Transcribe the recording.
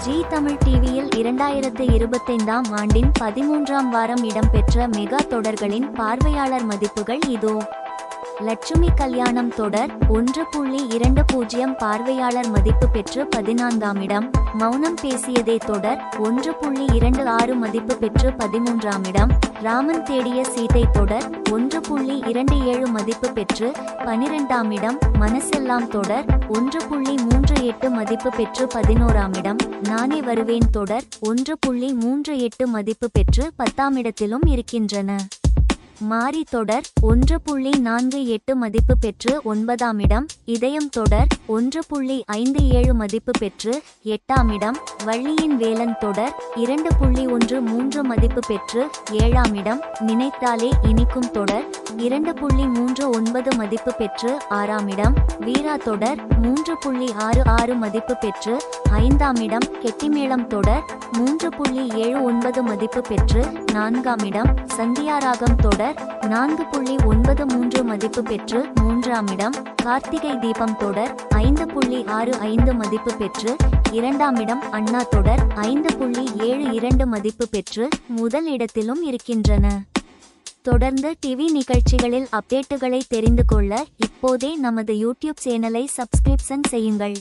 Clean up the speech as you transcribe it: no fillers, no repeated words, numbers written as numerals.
ஜீ தமிழ் டிவியில் 2025ஆம் ஆண்டின் 13ஆம் வாரம் இடம்பெற்ற மெகா தொடர்களின் பார்வையாளர் மதிப்புகள் இதோ. லட்சுமி கல்யாணம் தொடர் 1.20 பார்வையாளர் மதிப்பு பெற்று 14ஆம் இடம். மௌனம் பேசியதே தொடர் 1.26 மதிப்பு பெற்று 13ஆம் இடம். ராமன் தேடிய சீதை தொடர் 1.27 மதிப்பு பெற்று 12ஆம் இடம். மனசெல்லாம் தொடர் 1.38 மதிப்பு பெற்று 11ஆம் இடம். நானே வருவேன் தொடர் 1.38 மதிப்பு பெற்று 10ஆம் இடத்திலும் இருக்கின்றன. மாரி தொடர் 1.48 மதிப்பு பெற்று 9ஆம் இடம். இதயம் தொடர் 1.57 மதிப்பு பெற்று 8ஆம் இடம். வள்ளியின் வேலன் தொடர் 2.13 மதிப்பு பெற்று 7ஆம் இடம். நினைத்தாலே இனிக்கும் தொடர் 2.39 மதிப்பு பெற்று 6ஆம் இடம். வீரா தொடர் 3.66 மதிப்பு பெற்று 5ஆம் இடம். கெட்டிமேளம் தொடர் 3.79 மதிப்பு பெற்று 4ஆம் இடம். சந்தியாராகம் தொடர் 4.93 மதிப்பு பெற்று 3ஆம் இடம். கார்த்திகை தீபம் தொடர் 5.65 மதிப்பு பெற்று 2ஆம் இடம். அண்ணா தொடர் 5.72 மதிப்பு பெற்று முதல் இடத்திலும் இருக்கின்றன. தொடர்ந்து டிவி நிகழ்ச்சிகளில் அப்டேட்டுகளை தெரிந்து கொள்ள இப்போதே நமது யூடியூப் சேனலை சப்ஸ்கிரிப்ஷன் செய்யுங்கள்.